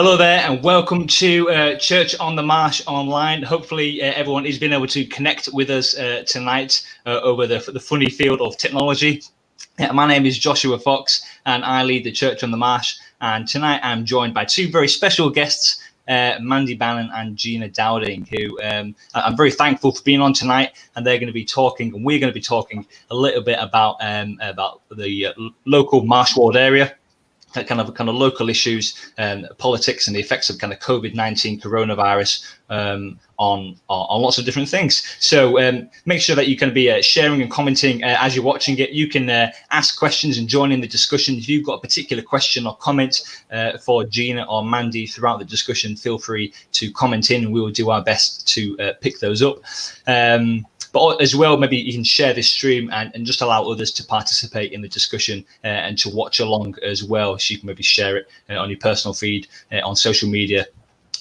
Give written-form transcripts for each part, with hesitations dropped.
Hello there, and welcome to Church on the Marsh online. Hopefully, everyone has been able to connect with us tonight over the funny field of technology. My name is Joshua Fox, and I lead the Church on the Marsh. And tonight, I'm joined by two very special guests, Mandy, Bannon, and Gina Dowding, who I'm very thankful for being on tonight. And they're going to be talking, and we're going to be talking a little bit about the local Marsh Ward area. Kind of local issues, politics, and the effects of kind of COVID-19 coronavirus on lots of different things. So make sure that you can be sharing and commenting as you're watching it. You can ask questions and join in the discussion. If you've got a particular question or comment for Gina or Mandy throughout the discussion, feel free to comment in, and we will do our best to pick those up. But as well, maybe you can share this stream and just allow others to participate in the discussion and to watch along as well. So you can maybe share it on your personal feed, on social media,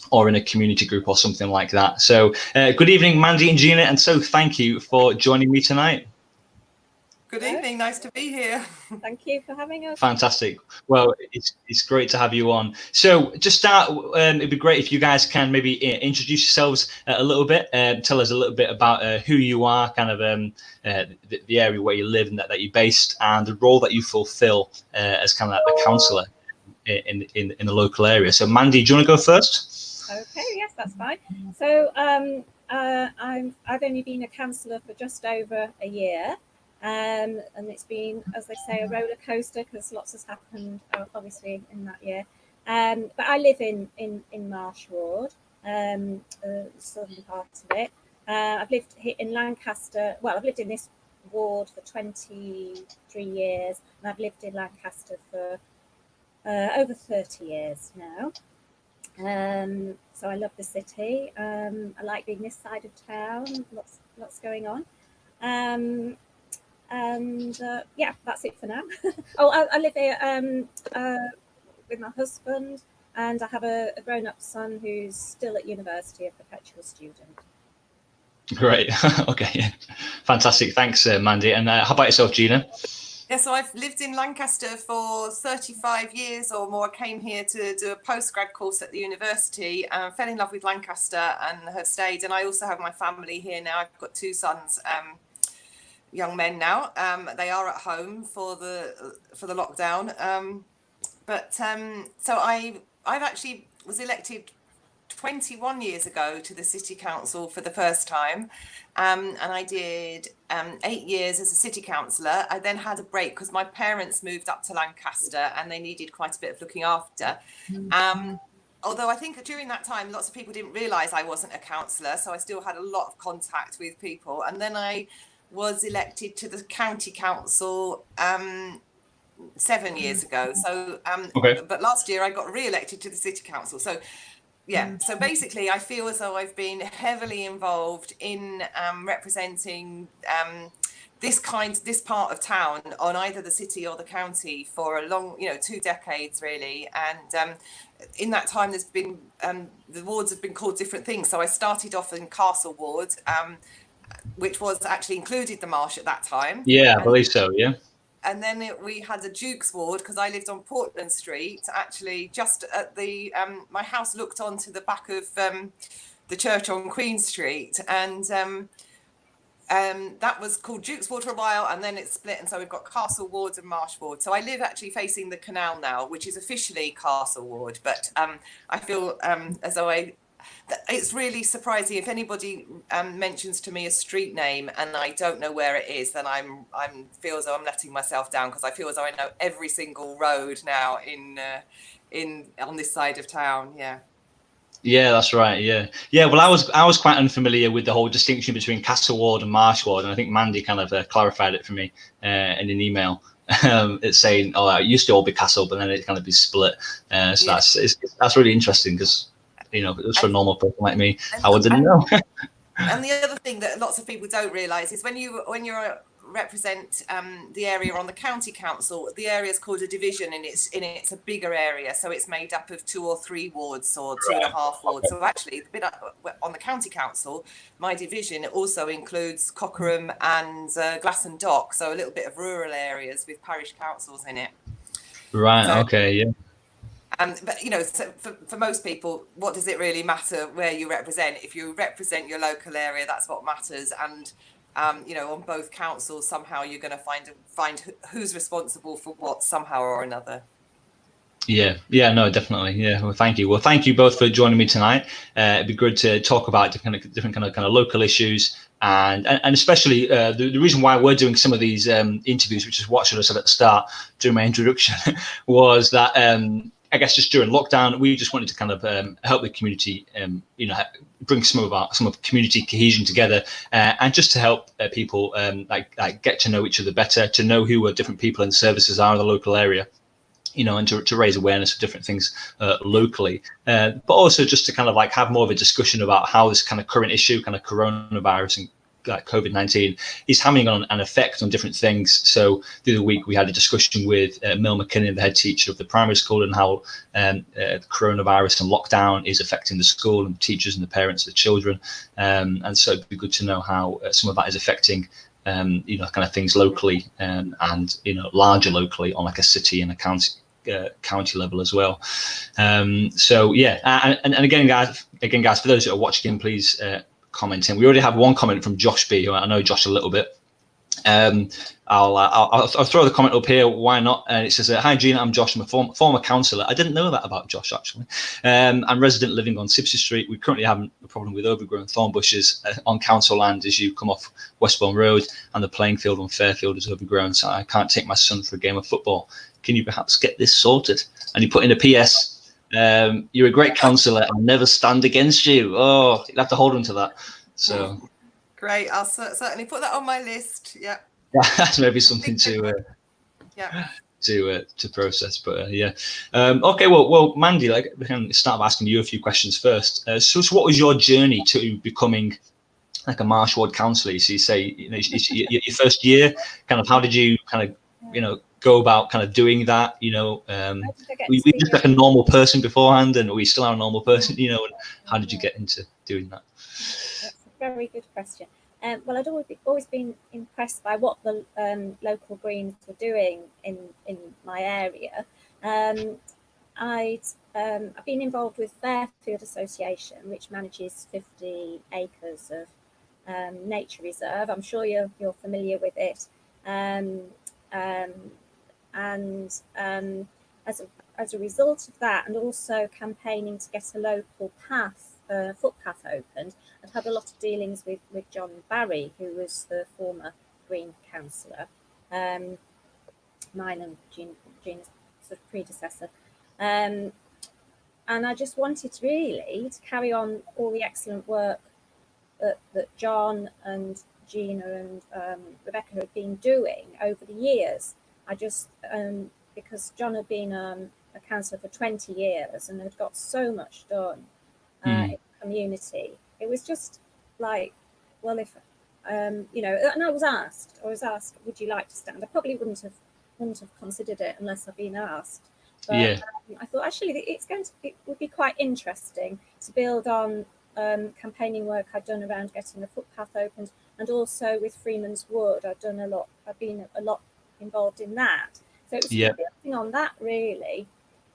or in a community group or something like that. So good evening, Mandy and Gina, and so thank you for joining me tonight. Good evening, nice to be here. Thank you for having us. Fantastic. Well, it's great to have you on. So to start, it'd be great if you guys can maybe introduce yourselves a little bit, tell us a little bit about who you are, kind of the area where you live and that you're based, and the role that you fulfill as kind of like the councillor in the local area. So Mandy, do you want to go first? Okay, yes, that's fine. So I've only been a councillor for just over a year. And it's been, as they say, a roller coaster because lots has happened, obviously, in that year. But I live in Marsh Ward, the southern part of it. I've lived in Lancaster. Well, I've lived in this ward for 23 years, and I've lived in Lancaster for over 30 years now. So I love the city. I like being this side of town. Lots going on. Yeah, that's it for now. I live here with my husband, and I have a grown-up son who's still at university, a perpetual student. Great. Okay, fantastic. Thanks, Mandy. And how about yourself, Gina? Yeah, so I've lived in Lancaster for 35 years or more. I came here to do a postgrad course at the university, fell in love with Lancaster and have stayed. And I also have my family here now. I've got two sons, young men now. They are at home for the lockdown. So I've actually was elected 21 years ago to the city council for the first time, and I did 8 years as a city councillor. I then had a break because my parents moved up to Lancaster and they needed quite a bit of looking after. Although I think during that time lots of people didn't realise I wasn't a councillor, so I still had a lot of contact with people. And then I was elected to the county council 7 years ago. So, okay. But last year I got re-elected to the city council. So, yeah. So basically, I feel as though I've been heavily involved in representing this part of town on either the city or the county for a long, 2 decades really. And in that time, there's been the wards have been called different things. So I started off in Castle Ward, which was actually included the Marsh at that time. Yeah, I believe so, yeah. And then we had a Duke's Ward because I lived on Portland Street, actually just at the, my house looked onto the back of the church on Queen Street. And that was called Duke's Ward for a while, and then it split. And so we've got Castle Ward and Marsh Ward. So I live actually facing the canal now, which is officially Castle Ward. But I feel as though it's really surprising if anybody mentions to me a street name and I don't know where it is, then I feel as though I'm letting myself down, because I feel as though I know every single road now on this side of town. Yeah, that's right. Yeah. Well, I was quite unfamiliar with the whole distinction between Castle Ward and Marsh Ward, and I think Mandy kind of clarified it for me in an email. It's saying, it used to all be Castle, but then it kind of be split. So that's really interesting because, for a normal person like me, I wouldn't know. And the other thing that lots of people don't realise is when you represent the area on the county council, the area is called a division, and it's a bigger area, so it's made up of 2 or 3 wards or 2.5 wards. So actually, on the county council, my division also includes Cockerham and Glasson Dock, so a little bit of rural areas with parish councils in it. Right. So, okay. Yeah. But you know, so for most people, what does it really matter where you represent? If you represent your local area, that's what matters. And you know, on both councils, somehow you're going to find who's responsible for what somehow or another. Yeah, no, definitely. Yeah, well, thank you. Well, thank you both for joining me tonight. It'd be good to talk about different kind of local issues, and especially the reason why we're doing some of these interviews, which is what should I said at the start during my introduction, was that I guess just during lockdown, we just wanted to kind of help the community, you know, bring some of community cohesion together, and just to help people like get to know each other better, to know who different people and services are in the local area. You know, and to raise awareness of different things locally, but also just to kind of like have more of a discussion about how this kind of current issue, kind of coronavirus and like COVID-19, is having an effect on different things. So the other week we had a discussion with Mel McKinnon, the head teacher of the primary school, and how the coronavirus and lockdown is affecting the school and the teachers and the parents of the children. And so it'd be good to know how some of that is affecting you know, kind of things locally, and you know, larger locally on like a city and a county level as well. So yeah, and again guys, for those that are watching, please comment in. We already have one comment from Josh B, who I know Josh a little bit. I'll throw the comment up here. Why not? And it says, "Hi Gina, I'm Josh. I'm a former councillor." I didn't know that about Josh actually. I'm resident living on Sipsey Street. We currently have a problem with overgrown thorn bushes on council land as you come off Westbourne Road, and the playing field on Fairfield is overgrown, so I can't take my son for a game of football. Can you perhaps get this sorted? And you put in a PS. You're a great councillor. I'll never stand against you. Oh, you'll have to hold on to that. So. Great, I'll certainly put that on my list. Yeah, that's maybe something to process, but yeah. Okay, well, Mandy, like we can start by asking you a few questions first. So what was your journey to becoming like a Marsh Ward councillor? So you say, you know, your first year, kind of how did you kind of, you know, go about kind of doing that? You know, we just like a normal person beforehand, and we still are a normal person, you know, and how did you get into doing that? Very good question. Well, I'd always been impressed by what the local Greens were doing in my area. I've been involved with Fairfield Association, which manages 50 acres of nature reserve. I'm sure you're familiar with it. And as a result of that, and also campaigning to get a local footpath opened, I'd had a lot of dealings with John Barry, who was the former Green councillor, mine and Gina's sort of predecessor. And I just wanted really to carry on all the excellent work that John and Gina and Rebecca had been doing over the years. I just, because John had been a councillor for 20 years and had got so much done in the community, it was just like, well, if you know, and I was asked, would you like to stand? I probably wouldn't have considered it unless I'd been asked. But yeah. I thought actually it would be quite interesting to build on campaigning work I'd done around getting the footpath opened, and also with Freeman's Wood. I've been a lot involved in that. So it was building on that really.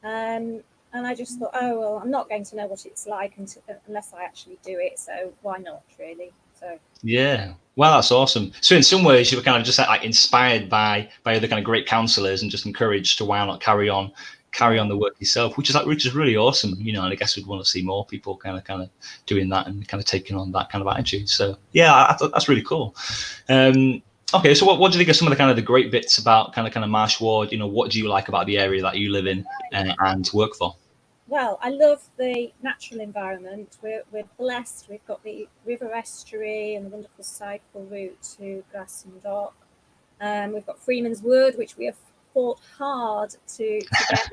And I just thought, oh, well, I'm not going to know what it's like unless I actually do it. So why not, really? So yeah, well, that's awesome. So in some ways, you were kind of just like inspired by other kind of great councillors, and just encouraged to why not carry on the work yourself, which is really awesome. You know, and I guess we'd want to see more people kind of doing that and kind of taking on that kind of attitude. So yeah, I thought that's really cool. Okay, so what do you think are some of the kind of the great bits about kind of Marsh Ward? You know, what do you like about the area that you live in and work for? Well, I love the natural environment. We're blessed. We've got the river estuary and the wonderful cycle route to Grass and Dock. We've got Freeman's Wood, which we have fought hard to get.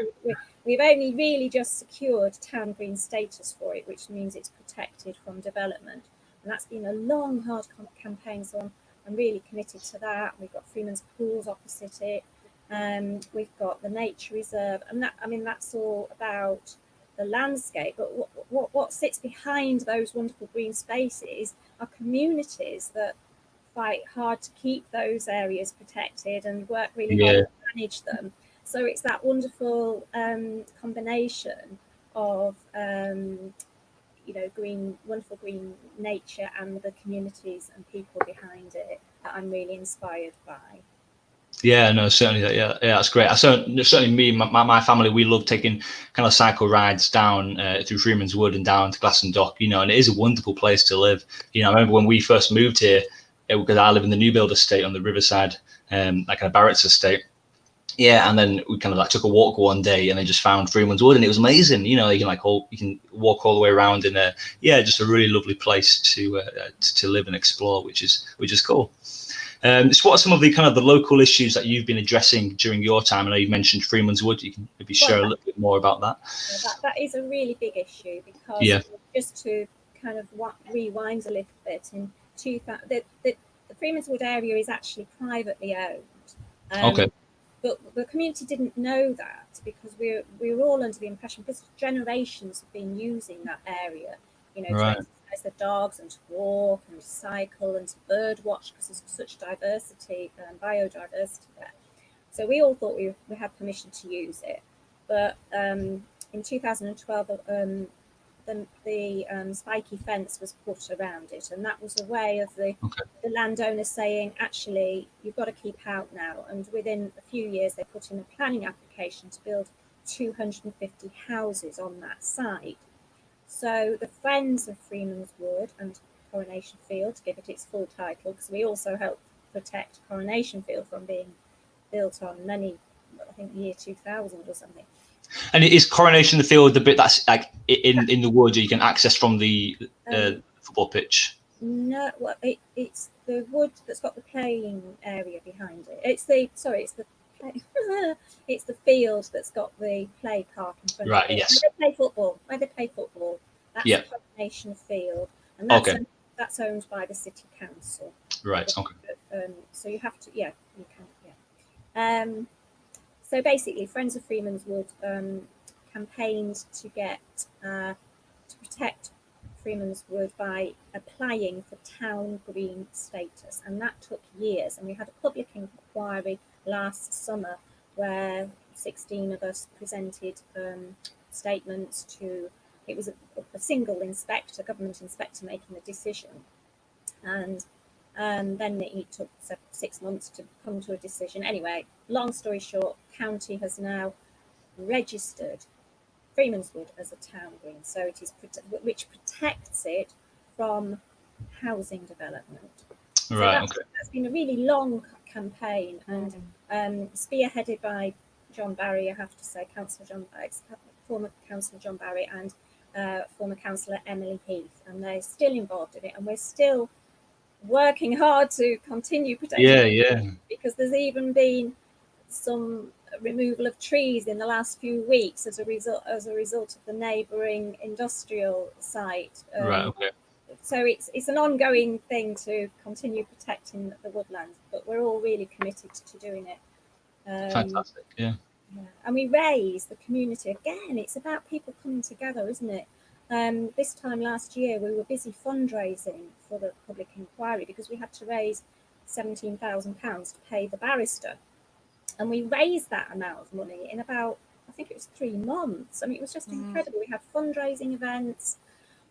We've only really just secured town green status for it, which means it's protected from development. And that's been a long, hard campaign, so I'm really committed to that. We've got Freeman's Pools opposite it. We've got the nature reserve, and that's all about the landscape. But what sits behind those wonderful green spaces are communities that fight hard to keep those areas protected and work really hard to manage them. So it's that wonderful combination of wonderful green nature and the communities and people behind it that I'm really inspired by. Yeah, no, certainly. Yeah, that's great. Certainly me and my family, we love taking kind of cycle rides down through Freeman's Wood and down to Glasson Dock, and it is a wonderful place to live. I remember when we first moved here, because I live in the new build estate on the riverside, like kind of Barrett's estate. Yeah, and then we kind of like took a walk one day and then just found Freeman's Wood, and it was amazing. You can walk all the way around in just a really lovely place to live and explore, which is cool. So what are some of the kind of the local issues that you've been addressing during your time? I know you've mentioned Freeman's Wood. You can maybe share a little bit more about that. That is a really big issue, because just to kind of rewind a little bit, in 2000, the Freeman's Wood area is actually privately owned. Okay. But the community didn't know that, because we were all under the impression, because generations have been using that area, Right. to exercise their dogs and to walk and to cycle and to bird watch, because there's such diversity and biodiversity there. So we all thought we had permission to use it. But in 2012, the spiky fence was put around it, and that was a way of the landowner saying, actually, you've got to keep out now. And within a few years, they put in a planning application to build 250 houses on that site. So the Friends of Freeman's Wood and Coronation Field, to give it its full title, because we also help protect Coronation Field from being built on I think year 2000 or something. And is Coronation the Field the bit that's like in the wood you can access from the football pitch? No, well, it's the wood that's got the playing area behind it. It's the it's the field that's got the play park in front of it. Yes. Where they play football. That's the Coronation Field, and that's owned by the city council. Right. Okay. So you have to, you can. So basically, Friends of Freeman's Wood campaigned to to protect Freeman's Wood by applying for town green status, and that took years. And we had a public inquiry last summer where 16 of us presented statements to. It was a single inspector, government inspector, making the decision, and then it took 6 months to come to a decision. Anyway, long story short, county has now registered Freeman's Wood as a town green, so it is which protects it from housing development. Right. So that's been a really long campaign, and spearheaded by John Barry, I have to say, former Councillor John Barry and former Councillor Emily Heath, and they're still involved in it, and we're still working hard to continue protecting it, because there's even been some removal of trees in the last few weeks as a result of the neighbouring industrial site. Right. Okay. So it's an ongoing thing to continue protecting the woodlands, but we're all really committed to doing it. Fantastic. Yeah. And we raise the community again. It's about people coming together, isn't it? This time last year, we were busy fundraising for the public inquiry, because we had to raise £17,000 to pay the barrister. And we raised that amount of money in about, I think it was 3 months. I mean, it was just incredible. We had fundraising events.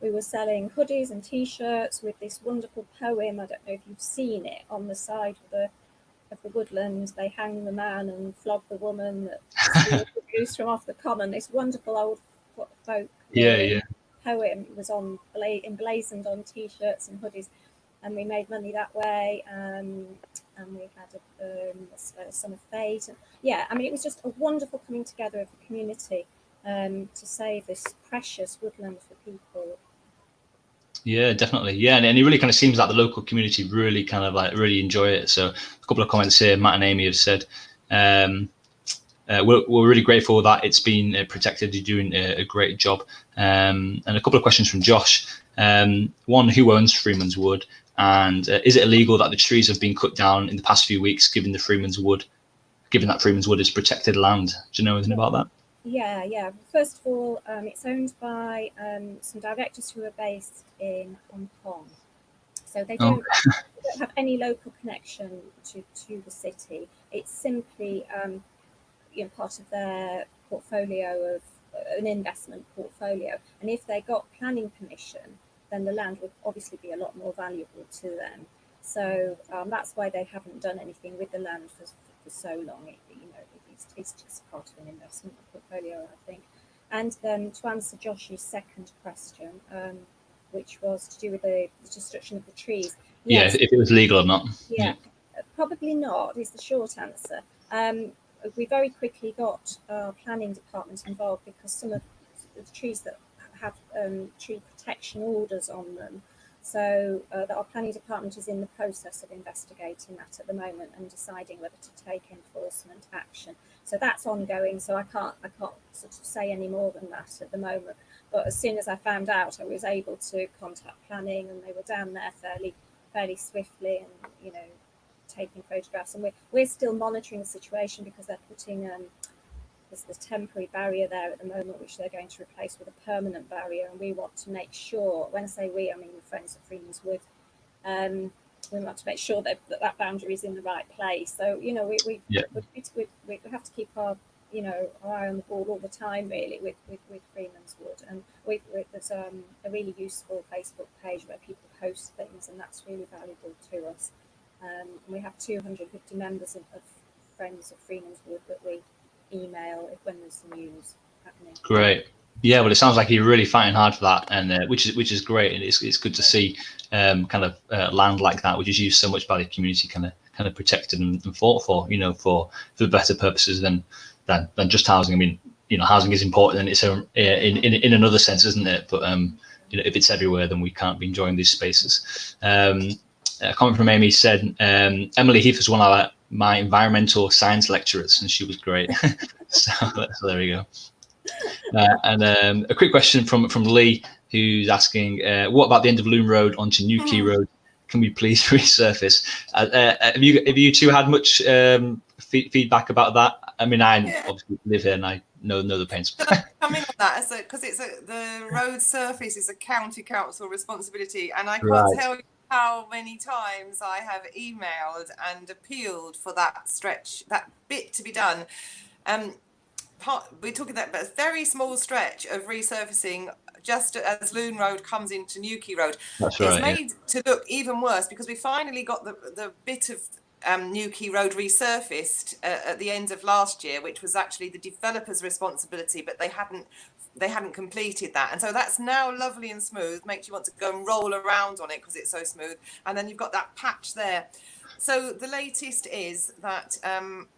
We were selling hoodies and T-shirts with this wonderful poem. I don't know if you've seen it, on the side of the woodland. They hang the man and flog the woman that steals the goose from off the common. This wonderful old folk poem was emblazoned on T-shirts and hoodies, and we made money that way. And we had a summer fete. I mean, it was just a wonderful coming together of the community to save this precious woodland for people. Yeah, definitely. Yeah, and it really kind of seems like the local community really kind of like really enjoy it. So a couple of comments here, Matt and Amy have said, we're really grateful that it's been protected. You're doing a great job. And a couple of questions from Josh. One, who owns Freeman's Wood? And is it illegal that the trees have been cut down in the past few weeks, given that Freeman's Wood is protected land? Do you know anything about that? Yeah. First of all, it's owned by some directors who are based in Hong Kong. So they don't have any local connection to the city. It's simply part of their portfolio of an investment portfolio. And if they got planning permission, then the land would obviously be a lot more valuable to them. So that's why they haven't done anything with the land for so long. It's just part of an investment portfolio, I think. And then to answer Josh's second question, which was to do with the destruction of the trees. Yes, yeah, if it was legal or not. Yeah, probably not is the short answer. We very quickly got our planning department involved because some of the trees that have tree protection orders on them. So that our planning department is in the process of investigating that at the moment and deciding whether to take enforcement action. So that's ongoing. So I can't sort of say any more than that at the moment. But as soon as I found out, I was able to contact planning, and they were down there fairly swiftly, and taking photographs. And we're still monitoring the situation because they're putting there's this temporary barrier there at the moment, which they're going to replace with a permanent barrier. And we want to make sure, when I say we, I mean the Friends of Freeman's Wood, we want to make sure that boundary is in the right place. So, we have to keep our eye on the ball all the time, really, with Freeman's Wood. And there's a really useful Facebook page where people post things, and that's really valuable to us. And we have 250 members of Friends of Freeman's Wood that we email when there's news happening. Great. Yeah, well, it sounds like you're really fighting hard for that, and which is great, and it's good to see land like that, which is used so much by the community, kind of protected and fought for, for better purposes than just housing. I mean, housing is important in its own in another sense, isn't it? But if it's everywhere, then we can't be enjoying these spaces. A comment from Amy said, Emily Heath was one of my environmental science lecturers, and she was great. so there we go. And a quick question from Lee, who's asking, what about the end of Loom Road onto New Quay Road? Can we please resurface? Have you two had much feedback about that? I mean, I obviously live here and I know the pains. Coming on that, because the road surface is a county council responsibility, and I can't tell you how many times I have emailed and appealed for that stretch, that bit to be done. We're talking about a very small stretch of resurfacing just as Loon Road comes into New Quay Road. That's right. It's made to look even worse because we finally got the bit of New Quay Road resurfaced at the end of last year, which was actually the developer's responsibility, but they hadn't completed that, and so that's now lovely and smooth. Makes you want to go and roll around on it because it's so smooth. And then you've got that patch there. So the latest is that I'm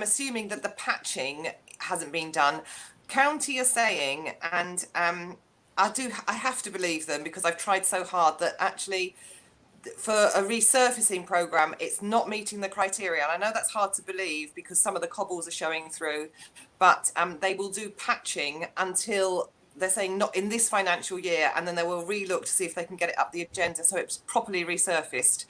assuming that the patching hasn't been done. County are saying, and I have to believe them because I've tried so hard, that actually for a resurfacing programme, it's not meeting the criteria. And I know that's hard to believe because some of the cobbles are showing through, but they will do patching until they're saying not in this financial year, and then they will relook to see if they can get it up the agenda so it's properly resurfaced.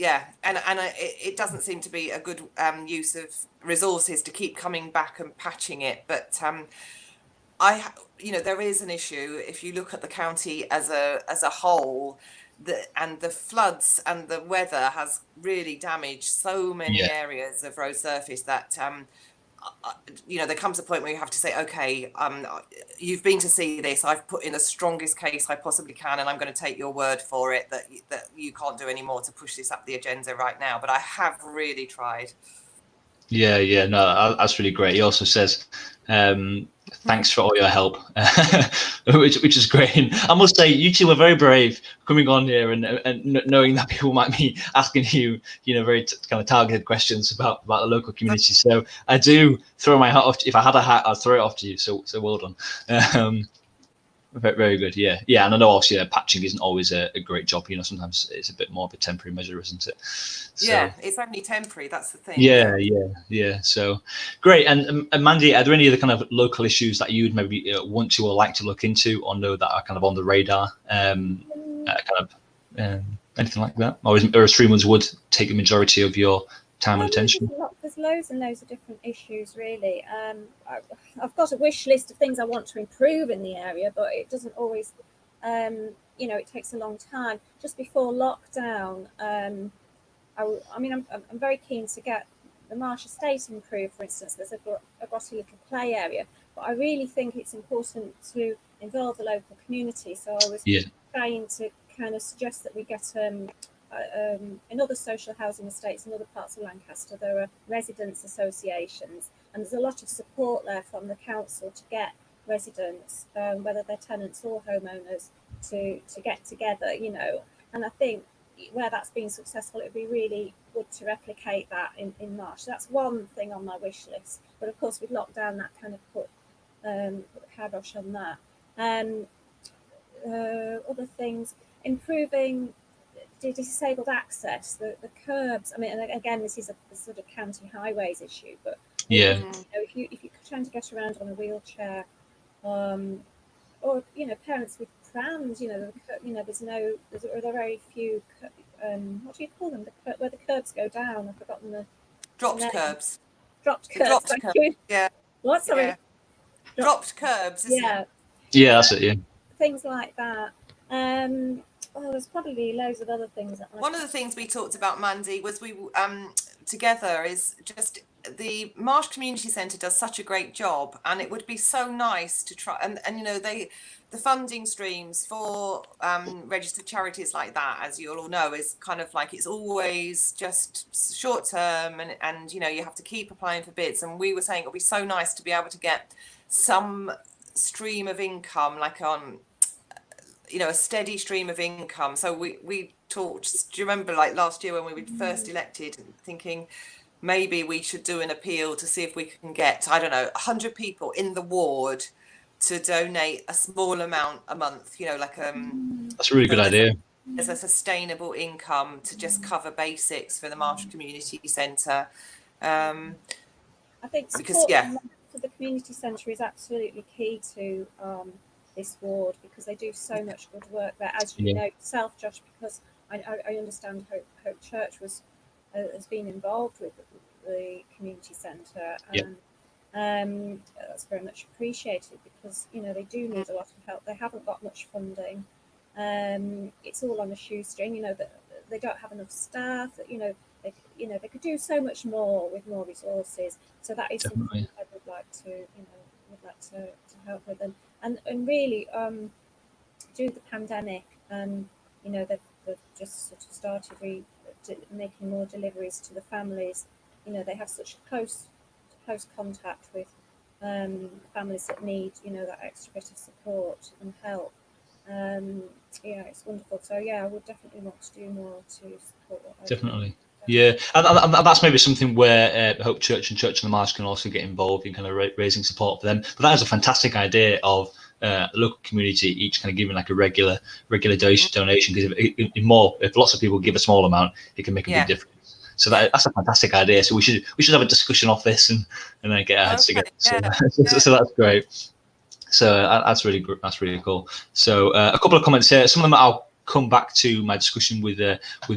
It doesn't seem to be a good use of resources to keep coming back and patching it, but there is an issue if you look at the county as a whole, and the floods and the weather has really damaged so many areas of road surface that there comes a point where you have to say, okay, you've been to see this, I've put in the strongest case I possibly can, and I'm going to take your word for it that you can't do any more to push this up the agenda right now. But I have really tried. Yeah, no, that's really great. He also says, thanks for all your help, which is great. And I must say, you two were very brave coming on here and knowing that people might be asking you, very kind of targeted questions about the local community. So I do throw my hat off. If I had a hat, I'd throw it off to you. So well done. Very, very good. Yeah. And I know obviously patching isn't always a great job. Sometimes it's a bit more of a temporary measure, isn't it? So, yeah, it's only temporary. That's the thing. Yeah. So great. And Mandy, are there any other kind of local issues that you would maybe want to or like to look into, or know that are kind of on the radar? Anything like that, or is Freeman's Wood take the majority of your time and attention? There's loads and loads of different issues, really. I've got a wish list of things I want to improve in the area, but it doesn't always, it takes a long time. Just before lockdown, I'm very keen to get the Marsh Estate improved. For instance, there's a grotty little play area, but I really think it's important to involve the local community. So I was trying to kind of suggest that we get in other social housing estates in other parts of Lancaster, there are residents' associations, and there's a lot of support there from the council to get residents, whether they're tenants or homeowners, to get together, you know. And I think where that's been successful, it would be really good to replicate that in Marsh. So that's one thing on my wish list. But of course, with lockdown, that kind of put the kibosh on that. Other things, improving disabled access, the curbs. I mean, and again, this is a sort of county highways issue, but yeah, you know, if you're trying to get around on a wheelchair, or you know, parents with prams, you know, there are very few. What do you call them? Where the curbs go down. I've forgotten the Dropped name. curbs. Dropped curbs. Thank you. Yeah. What? Sorry. Yeah. Dropped curbs. Isn't it? Yeah, that's it. Yeah. Things like that. There's probably loads of other things. One of the things we talked about, Mandy, was we together is just the Marsh Community Centre does such a great job, and it would be so nice to try and you know, the funding streams for registered charities like that, as you all know, is kind of like, it's always just short term, and you know, you have to keep applying for bids. And we were saying it would be so nice to be able to get some stream of income, like on, you know, a steady stream of income. So we talked, do you remember, like last year when we were first elected, thinking maybe we should do an appeal to see if we can get, I don't know, 100 people in the ward to donate a small amount a month, you know, like that's a really good idea. As a sustainable income to just cover basics for the Marsh Community Centre. I think support for the community centre is absolutely key to this ward, because they do so much good work there, as you know yourself, Josh, because I understand Hope Church has been involved with the community centre, and that's very much appreciated, because you know, they do need a lot of help. They haven't got much funding. It's all on a shoestring. You know, that they don't have enough staff. That, you know, they could do so much more with more resources. So that is something I would like to help with them. And really, during the pandemic, you know, they've just sort of started making more deliveries to the families. You know, they have such close contact with families that need, you know, that extra bit of support and help. It's wonderful. So I would definitely want to do more to support what definitely. Yeah, and that's maybe something where Hope Church and Church on the Marsh can also get involved in kind of raising support for them. But that is a fantastic idea of the local community each kind of giving like a regular donation, because if lots of people give a small amount, it can make a big difference. So that's a fantastic idea. So we should have a discussion off this and then get our heads together. So that's great. So that's really cool. So a couple of comments here. Some of them I'll come back to my discussion with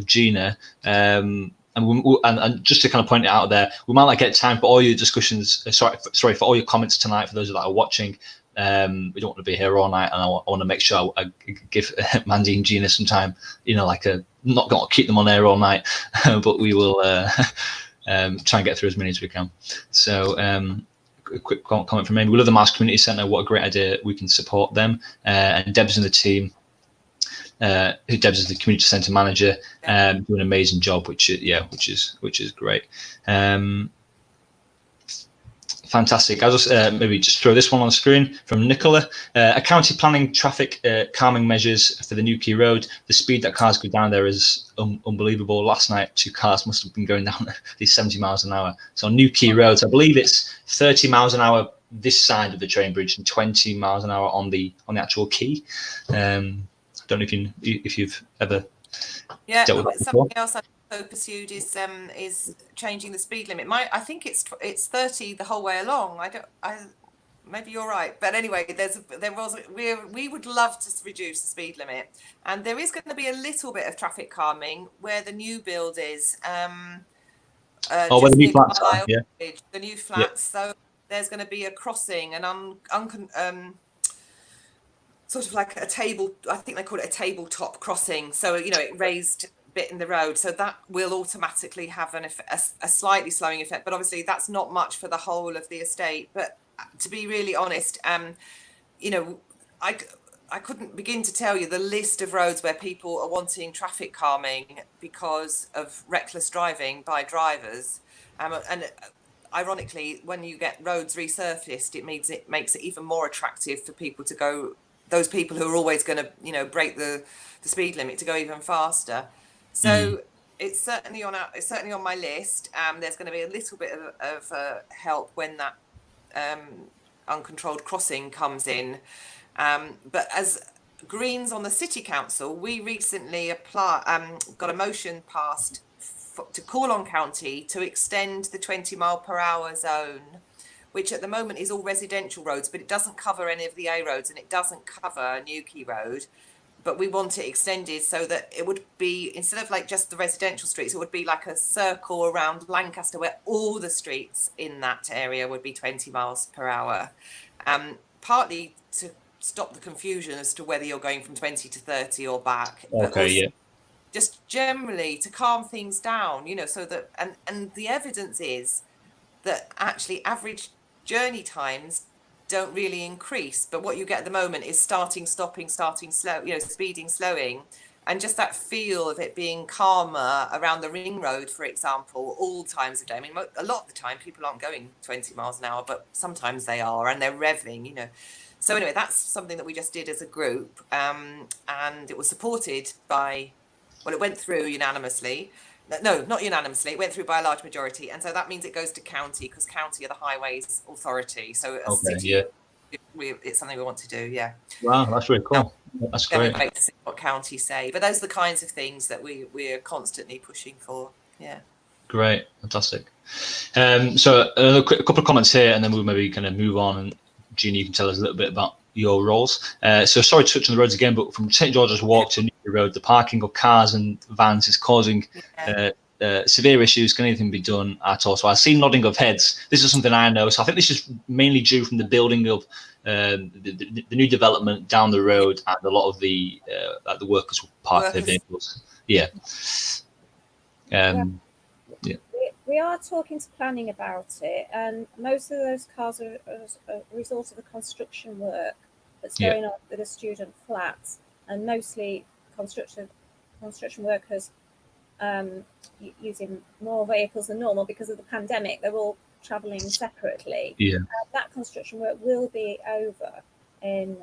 Gina, and just to kind of point it out there, we might not get time for all your discussions. Sorry for all your comments tonight. For those that are watching, we don't want to be here all night, and I want to make sure I give Mandy and Gina some time. You know, like not going to keep them on air all night, but we will try and get through as many as we can. So. A quick comment from Mandy. We love the Marsh Community Centre. What a great idea! We can support them, and Deb's in the team. Deb's is the community centre manager, do an amazing job, which is great. Fantastic. I'll just maybe just throw this one on the screen from Nicola. A county planning traffic calming measures for the new Key Road. The speed that cars go down there is unbelievable. Last night, 2 cars must have been going down at least 70 miles an hour. So on new Key Roads, I believe it's 30 miles an hour this side of the train bridge and 20 miles an hour on the actual quay. I don't know if you've ever dealt with that before. Something else I've pursued is changing the speed limit. I think it's 30 the whole way along. Maybe you're right, but anyway, we would love to reduce the speed limit, and there is going to be a little bit of traffic calming where the new build is. Where the new flats are, the new flats. So there's going to be a crossing, and sort of like a table. I think they call it a tabletop crossing. So you know, it raised bit in the road, so that will automatically have a slightly slowing effect, but obviously that's not much for the whole of the estate. But to be really honest, you know, I couldn't begin to tell you the list of roads where people are wanting traffic calming because of reckless driving by drivers. And ironically, when you get roads resurfaced, it makes it even more attractive for people to go, those people who are always going to, you know, break the speed limit, to go even faster. So it's certainly on my list. There's going to be a little bit of help when that uncontrolled crossing comes in. But as Greens on the City Council, we recently got a motion passed to call on County to extend the 20-mile-per-hour zone, which at the moment is all residential roads, but it doesn't cover any of the A roads, and it doesn't cover Newquay Road. But we want it extended so that it would be, instead of like just the residential streets, it would be like a circle around Lancaster where all the streets in that area would be 20 miles per hour. Partly to stop the confusion as to whether you're going from 20 to 30 or back. Okay, yeah. Just generally to calm things down, you know, so that, and the evidence is that actually average journey times don't really increase, but what you get at the moment is starting, stopping, starting, slow, you know, speeding, slowing, and just that feel of it being calmer around the ring road, for example, all times of day. I mean, a lot of the time people aren't going 20 miles an hour, but sometimes they are, and they're revving, you know. So anyway, that's something that we just did as a group, and it was supported by, well, it went through unanimously. No, not unanimously. It went through by a large majority, and so that means it goes to County, because County are the Highways Authority. So as a city, it's something we want to do. Yeah. Wow, that's really cool. That's great. Wait to see what County say, but those are the kinds of things that we're constantly pushing for. Yeah. Great, fantastic. So a couple of comments here, and then we'll maybe kind of move on. And Gina, you can tell us a little bit about your roles. So sorry to touch on the roads again, but from St George's Walk to Newquay Road, the parking of cars and vans is causing severe issues. Can anything be done at all? So I see nodding of heads. This is something I know. So I think this is mainly due from the building of the new development down the road, and a lot of the workers will park their vehicles. Yeah. We are talking to planning about it, and most of those cars are a result of the construction work that's going on with the student flats, and mostly construction workers using more vehicles than normal because of the pandemic. They're all travelling separately. That construction work will be over in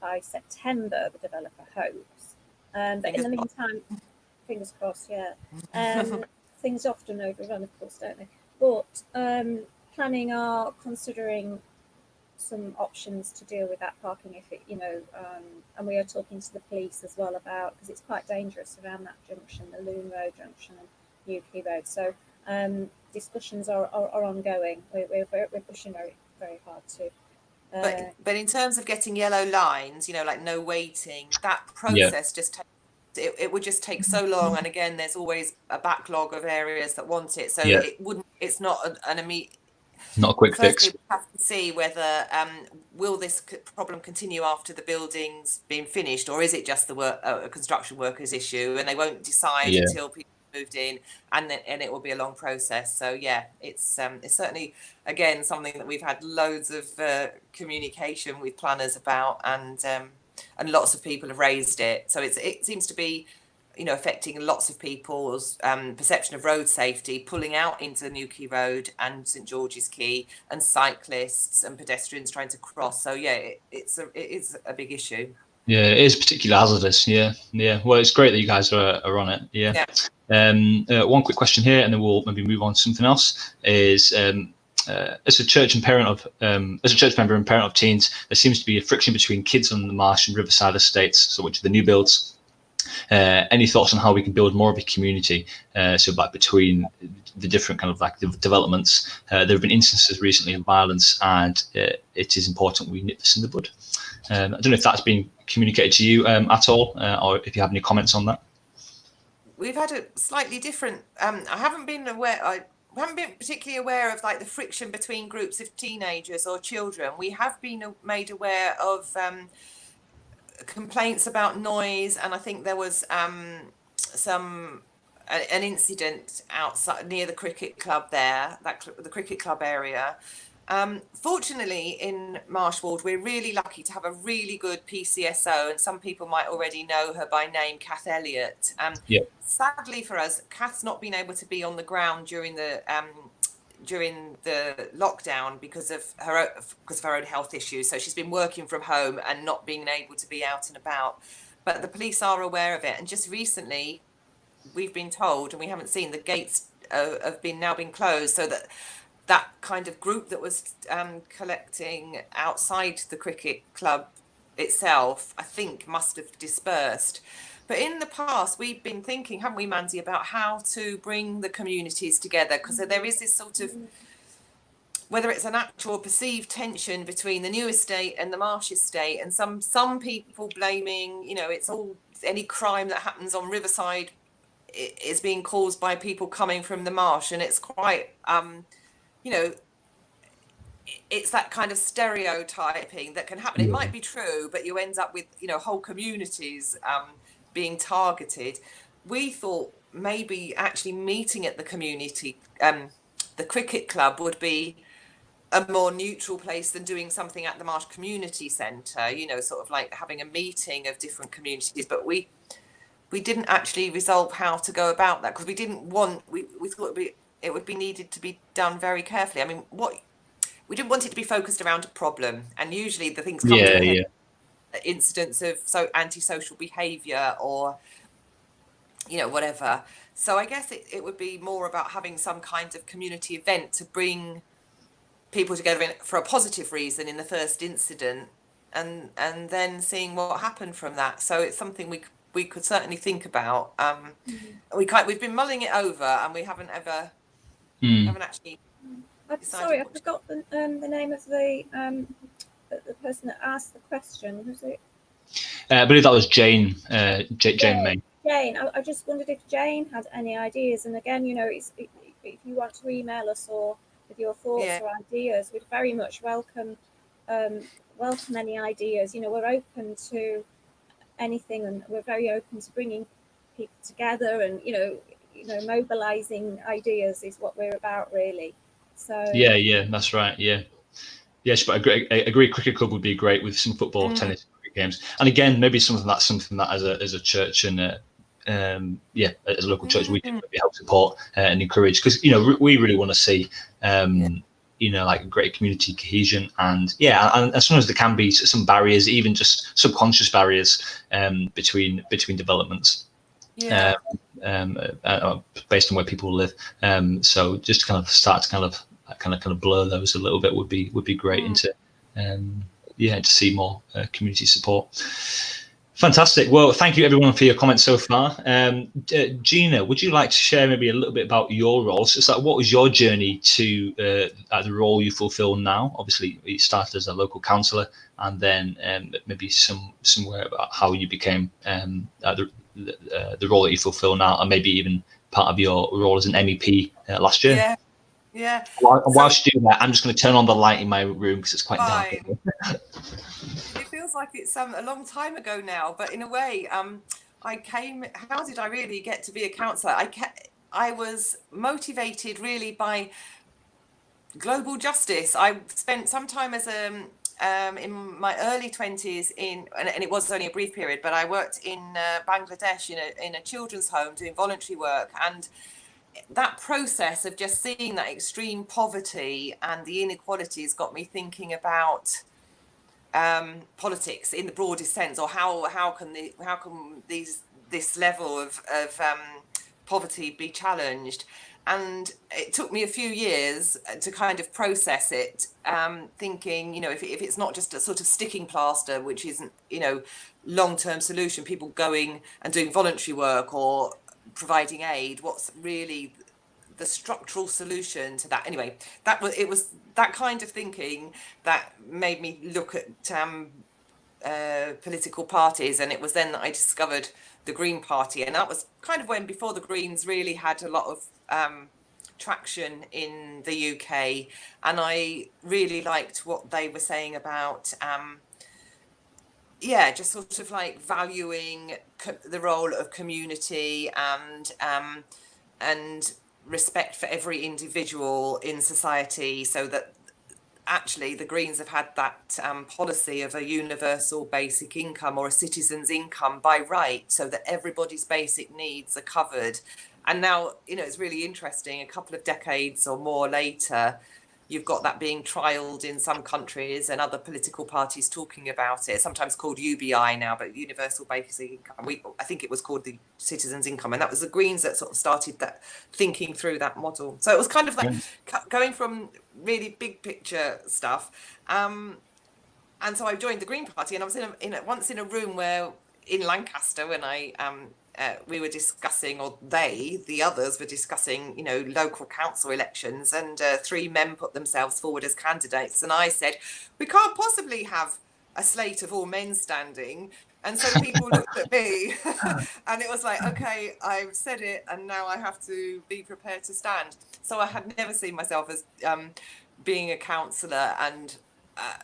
by September, the developer hopes. But in the meantime, fingers crossed, things often overrun, of course, don't they? But planning are considering some options to deal with that parking, if it, you know, and we are talking to the police as well about, because it's quite dangerous around that junction, the Loon Road junction and Newquay Road. So discussions are ongoing. We're pushing very, very hard to. But in terms of getting yellow lines, you know, like no waiting, that process just takes. It would just take so long, and again, there's always a backlog of areas that want it. So it wouldn't. It's not an immediate. Not a quick fix. We have to see whether will this problem continue after the building's been finished, or is it just a construction workers issue, and they won't decide until people moved in, and it will be a long process. So it's certainly again something that we've had loads of communication with planners about, and lots of people have raised it. So it seems to be, you know, affecting lots of people's perception of road safety, pulling out into Newquay Road and St George's Quay, and cyclists and pedestrians trying to cross. So it is a big issue. Yeah, it is particularly hazardous. Yeah. Well, it's great that you guys are on it. One quick question here, and then we'll maybe move on to something else. Is as a church member and parent of teens, there seems to be a friction between kids on the Marsh and Riverside estates, so which are the new builds. Any thoughts on how we can build more of a community? So like between the different kind of like the developments, there have been instances recently of violence, and it is important we nip this in the bud. I don't know if that's been communicated to you at all, or if you have any comments on that. We've had a slightly different. I haven't been particularly aware of like the friction between groups of teenagers or children. We have been made aware of complaints about noise, and I think there was an incident outside near the cricket club there, the cricket club area. Fortunately, in Marsh Ward, we're really lucky to have a really good PCSO, and some people might already know her by name, Kath Elliott. Sadly for us, Kath's not been able to be on the ground during the lockdown because of her own health issues. So she's been working from home and not being able to be out and about. But the police are aware of it, and just recently, we've been told, and we haven't seen, the gates have now been closed, so that kind of group that was collecting outside the cricket club itself, I think, must have dispersed. But in the past, we've been thinking, haven't we, Mandy, about how to bring the communities together, because there is this sort of, whether it's an actual perceived tension between the new estate and the Marsh estate, and some people blaming, it's all, any crime that happens on Riverside is being caused by people coming from the Marsh, and it's quite it's that kind of stereotyping that can happen. It might be true, but you end up with whole communities being targeted. We thought maybe actually meeting at the community, the cricket club, would be a more neutral place than doing something at the Marsh Community Centre, sort of like having a meeting of different communities. But we didn't actually resolve how to go about that, because we didn't want, we thought it would be needed to be done very carefully. I mean, we didn't want it to be focused around a problem, and usually the things come to a head, incidents of antisocial behaviour or whatever. So I guess it would be more about having some kind of community event to bring people together for a positive reason in the first incident, and then seeing what happened from that. So it's something we could certainly think about. We've been mulling it over, and we haven't actually. Sorry, I forgot the name of the person that asked the question. Was it? I believe that was Jane. Jane May. Jane, I just wondered if Jane had any ideas. And again, if you want to email us or with your thoughts or ideas, we'd very much welcome any ideas. We're open to anything, and we're very open to bringing people together, and mobilizing ideas is what we're about, really. So yeah, that's right. Yes, but I agree. Cricket club would be great with some football, tennis, cricket games, and again, maybe something that as a church and as a local church, we can maybe help support and encourage, because we really want to see like great community cohesion, and sometimes there can be some barriers, even just subconscious barriers between developments. Based on where people live, so just to kind of start to kind of blur those a little bit would be great, into to see more community support. Fantastic. Well, thank you everyone for your comments so far. Gina, would you like to share maybe a little bit about your role? So what was your journey to the role you fulfill now? Obviously, you started as a local councillor, and then maybe somewhere about how you became the role that you fulfill now, and maybe even part of your role as an MEP last year. Yeah. Whilst you do that, I'm just going to turn on the light in my room because it's quite dark. It feels like it's a long time ago now, but in a way, how did I really get to be a councillor? I was motivated really by global justice. I spent some time as in my early 20s and it was only a brief period, but I worked in Bangladesh in a children's home doing voluntary work, and that process of just seeing that extreme poverty and the inequalities got me thinking about politics in the broadest sense, or how can this level of poverty be challenged. And it took me a few years to kind of process it, thinking, if it's not just a sort of sticking plaster, which isn't, long-term solution, people going and doing voluntary work or providing aid, what's really the structural solution to that? Anyway, it was that kind of thinking that made me look at political parties, and it was then that I discovered the Green Party, and that was kind of when, before the Greens really had a lot of traction in the UK, and I really liked what they were saying about yeah, just sort of like valuing the role of community and respect for every individual in society, so that actually the Greens have had that policy of a universal basic income or a citizen's income by right, so that everybody's basic needs are covered. And now, you know, it's really interesting, a couple of decades or more later, you've got that being trialled in some countries and other political parties talking about it, sometimes called UBI now, but Universal Basic Income. I think it was called the Citizens' Income. And that was the Greens that sort of started that, thinking through that model. So it was kind of like going from really big picture stuff. And so I joined the Green Party, and I was once in a room where in Lancaster when we were discussing, or the others were discussing, you know, local council elections, and 3 men put themselves forward as candidates, and I said, we can't possibly have a slate of all men standing. And so people looked at me and it was like, okay, I've said it and now I have to be prepared to stand. So I had never seen myself as being a councillor, and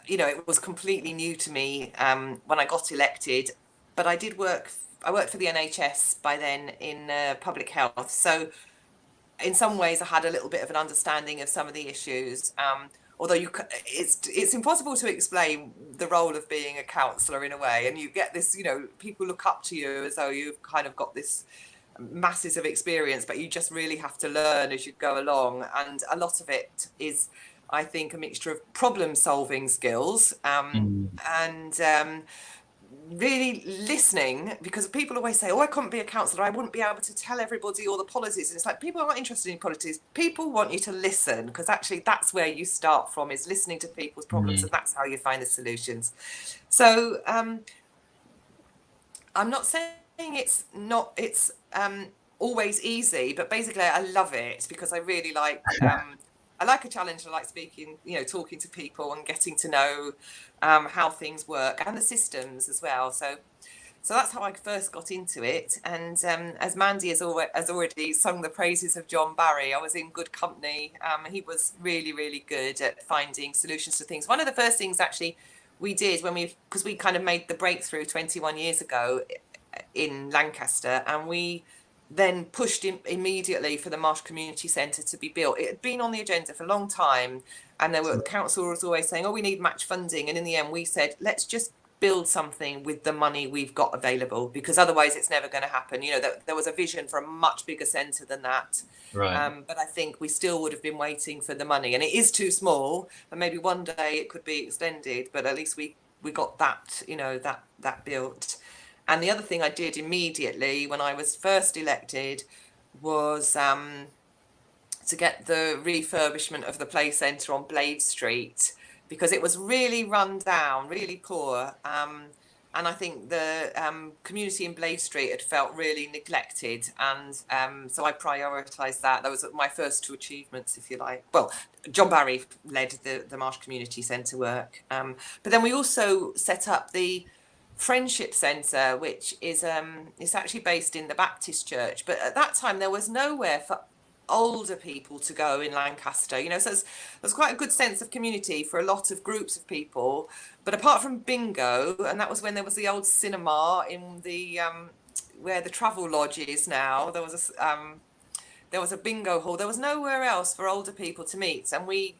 you know, it was completely new to me when I got elected. But I worked for the NHS by then in public health. So in some ways I had a little bit of an understanding of some of the issues. Although it's impossible to explain the role of being a councillor in a way. And you get this, you know, people look up to you as though you've kind of got this masses of experience, but you just really have to learn as you go along. And a lot of it is, I think, a mixture of problem solving skills and really listening, because people always say, oh, I couldn't be a councillor, I wouldn't be able to tell everybody all the policies. And it's like, people aren't interested in politics, people want you to listen, because actually that's where you start from, is listening to people's problems, and that's how you find the solutions. So I'm not saying it's always easy, but basically I love it because I really like I like a challenge. I like speaking, you know, talking to people and getting to know how things work and the systems as well. So that's how I first got into it. And as Mandy has already sung the praises of John Barry, I was in good company. He was really, really good at finding solutions to things. One of the first things actually we did because we kind of made the breakthrough 21 years ago in Lancaster, and we then pushed immediately for the Marsh Community Centre to be built. It had been on the agenda for a long time, and the council was always saying, oh, we need match funding. And in the end, we said, let's just build something with the money we've got available, because otherwise it's never going to happen. You know, there was a vision for a much bigger centre than that. Right. But I think we still would have been waiting for the money. And it is too small, and maybe one day it could be extended, but at least we got that, you know, that built. And the other thing I did immediately when I was first elected was to get the refurbishment of the play centre on Blade Street, because it was really run down, really poor. And I think the community in Blade Street had felt really neglected. And so I prioritised that. That was my first 2 achievements, if you like. Well, John Barry led the Marsh Community Centre work. But then we also set up the Friendship Centre, which is it's actually based in the Baptist Church, but at that time there was nowhere for older people to go in Lancaster, you know, so there's quite a good sense of community for a lot of groups of people. But apart from bingo, and that was when there was the old cinema in the where the Travel Lodge is now, there was a bingo hall. There was nowhere else for older people to meet, and we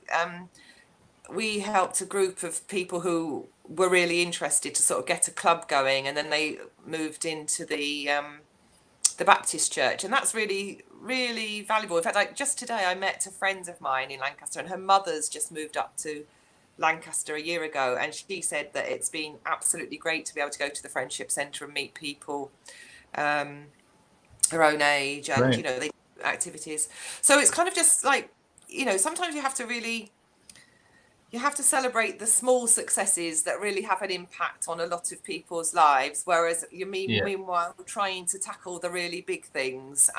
helped a group of people who were really interested to sort of get a club going, and then they moved into the Baptist Church, and that's really, really valuable. In fact, just today I met a friend of mine in Lancaster, and her mother's just moved up to Lancaster a year ago, and she said that it's been absolutely great to be able to go to the Friendship Centre and meet people her own age, and right. You know, they do activities. So it's kind of just like, you know, sometimes you have to celebrate the small successes that really have an impact on a lot of people's lives, whereas meanwhile trying to tackle the really big things,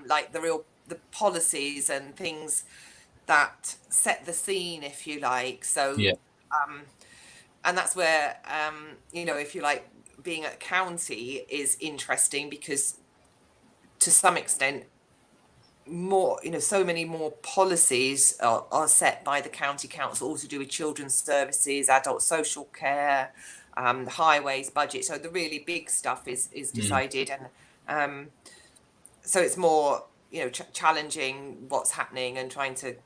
like the policies and things that set the scene, if you like. So and that's where you know, if you like, being at county is interesting, because to some extent more, you know, so many more policies are set by the county council, all to do with children's services, adult social care, the highways budget. So the really big stuff is decided, and so it's more, you know, challenging what's happening and trying to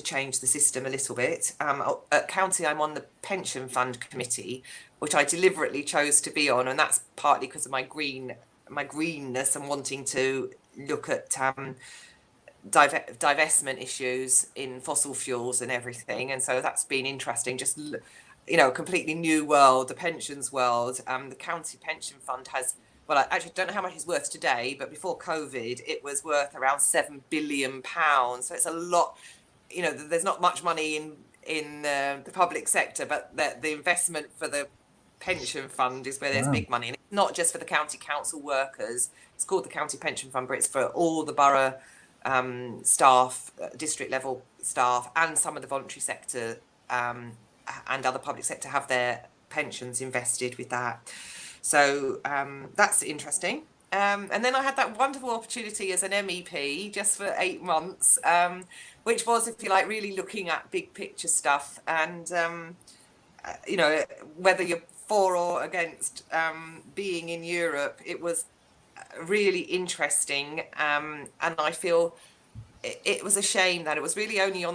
change the system a little bit. At county, I'm on the pension fund committee, which I deliberately chose to be on, and that's partly because of my greenness and wanting to look at divestment issues in fossil fuels and everything. And so that's been interesting. Just, you know, a completely new world, the pensions world. The county pension fund has, well, I actually don't know how much it's worth today, but before COVID, it was worth around £7 billion. So it's a lot. You know, there's not much money in the public sector, but the investment for the pension fund is where there's big money. And it's not just for the county council workers. It's called the county pension fund, but it's for all the borough staff, district level staff, and some of the voluntary sector and other public sector have their pensions invested with that. So that's interesting. And then I had that wonderful opportunity as an MEP just for 8 months, which was, if you like, really looking at big picture stuff. And, you know, whether you're for or against being in Europe, it was really interesting. And I feel it was a shame that it was really only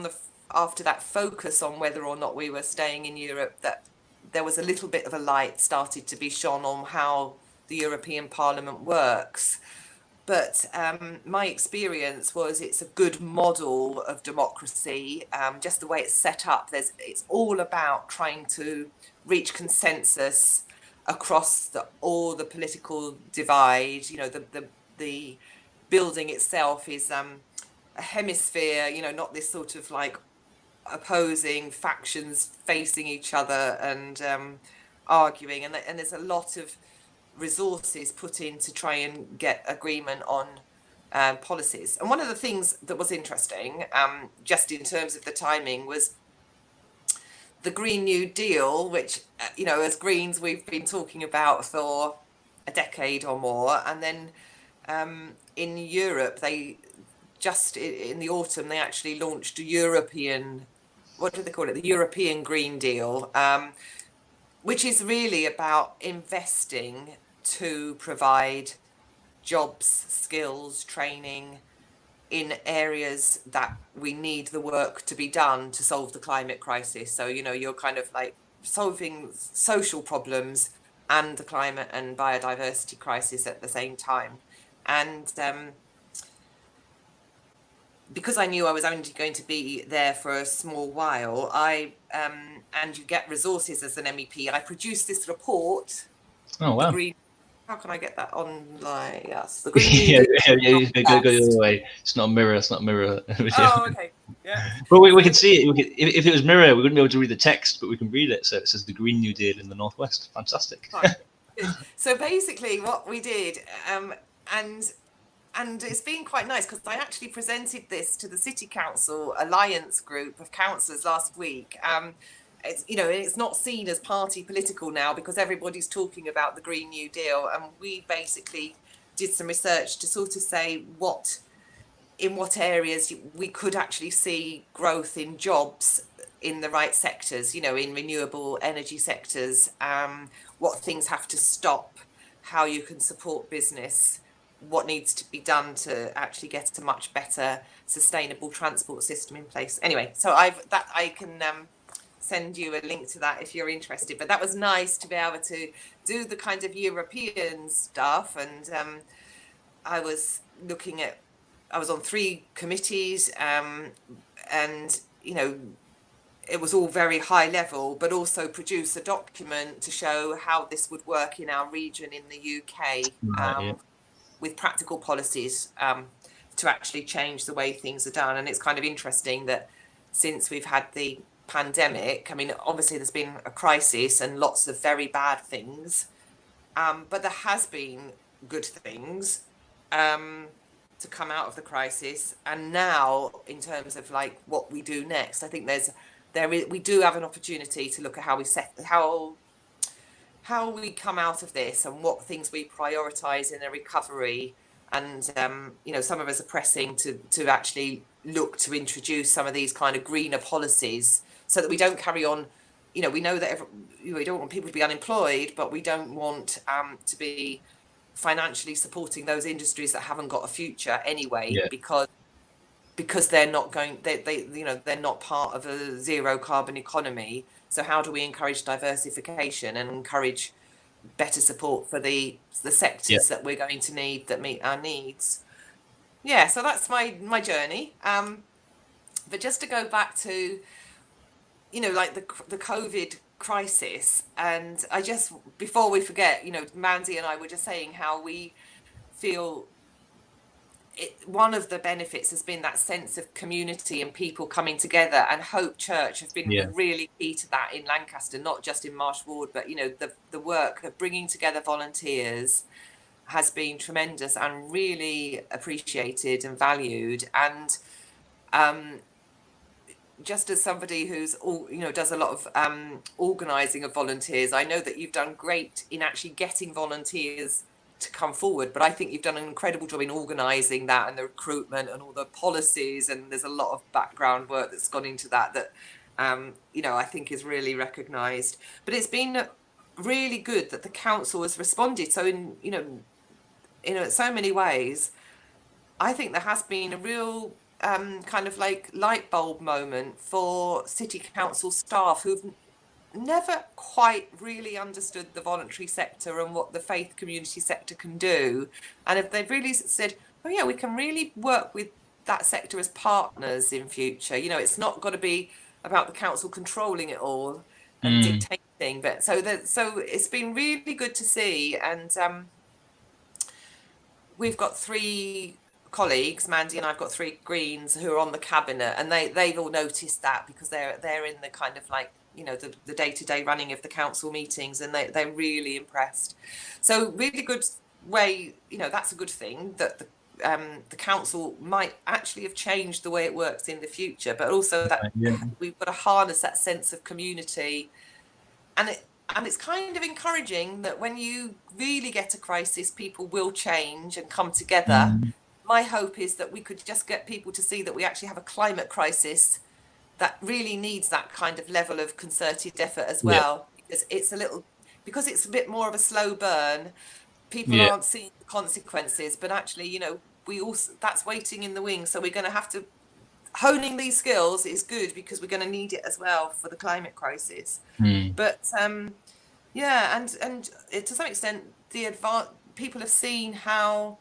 after that focus on whether or not we were staying in Europe that there was a little bit of a light started to be shone on how the European Parliament works. But my experience was it's a good model of democracy, just the way it's set up. It's all about trying to reach consensus across all the political divide. You know, the building itself is a hemisphere, you know, not this sort of like opposing factions facing each other and arguing. And there's a lot of resources put in to try and get agreement on policies. And one of the things that was interesting, just in terms of the timing, was the Green New Deal, which, you know, as Greens we've been talking about for a decade or more. And then in Europe, they just in the autumn, they actually launched a European, what do they call it? The European Green Deal, which is really about investing to provide jobs, skills, training in areas that we need the work to be done to solve the climate crisis. So, you know, you're kind of like solving social problems and the climate and biodiversity crisis at the same time. And because I knew I was only going to be there for a small while, and you get resources as an MEP, I produced this report. Oh, wow. How can I get that online? Yes. The yeah, go the other way. It's not a mirror. It's not a mirror. Oh, okay. Yeah. Well, we can see it. If it was mirror, we wouldn't be able to read the text, but we can read it. So it says the Green New Deal in the Northwest. Fantastic. So basically what we did, and it's been quite nice because I actually presented this to the City Council Alliance group of councillors last week. It's, you know, it's not seen as party political now because everybody's talking about the Green New Deal, and we basically did some research to sort of say in what areas we could actually see growth in jobs in the right sectors, you know, in renewable energy sectors, what things have to stop, how you can support business, what needs to be done to actually get a much better sustainable transport system in place. Anyway, so I can send you a link to that if you're interested. But that was nice to be able to do the kind of European stuff. And I was on 3 committees, and, you know, it was all very high level, but also produce a document to show how this would work in our region in the UK, with practical policies to actually change the way things are done. And it's kind of interesting that since we've had the pandemic, I mean, obviously there's been a crisis and lots of very bad things, but there has been good things to come out of the crisis. And now, in terms of like what we do next, I think we do have an opportunity to look at how we come out of this and what things we prioritise in a recovery. And you know, some of us are pressing to actually look to introduce some of these kind of greener policies, so that we don't carry on you know, we know that we don't want people to be unemployed, but we don't want to be financially supporting those industries that haven't got a future anyway, because they're not going, they you know, they're not part of a zero carbon economy. So how do we encourage diversification and encourage better support for the sectors that we're going to need, that meet our needs? Yeah, so that's my journey. But just to go back to, you know, like the COVID crisis, and I just, before we forget, you know, Mandy and I were just saying how we feel one of the benefits has been that sense of community and people coming together, and Hope Church have been really key to that in Lancaster, not just in Marsh Ward, but, you know, the work of bringing together volunteers has been tremendous and really appreciated and valued. And just as somebody who's does a lot of organising of volunteers, I know that you've done great in actually getting volunteers to come forward, but I think you've done an incredible job in organising that and the recruitment and all the policies, and there's a lot of background work that's gone into that I think is really recognised. But it's been really good that the council has responded. So in so many ways, I think there has been a real kind of like light bulb moment for city council staff who've never quite really understood the voluntary sector and what the faith community sector can do. And if they've really said, oh yeah, we can really work with that sector as partners in future. You know, it's not got to be about the council controlling it all and dictating. But so it's been really good to see. And we've got 3 colleagues, Mandy and I've got 3 Greens who are on the cabinet, and they've all noticed that, because they're in the kind of like, you know, the day-to-day running of the council meetings, and they're really impressed. So really good way, you know, that's a good thing, that the council might actually have changed the way it works in the future, but also that we've got to harness that sense of community. And it's kind of encouraging that when you really get a crisis, people will change and come together. My hope is that we could just get people to see that we actually have a climate crisis that really needs that kind of level of concerted effort as well, because it's a bit more of a slow burn. People aren't seeing the consequences, but actually, you know, that's waiting in the wings. So we're going to have to, honing these skills is good, because we're going to need it as well for the climate crisis. But and to some extent, people have seen how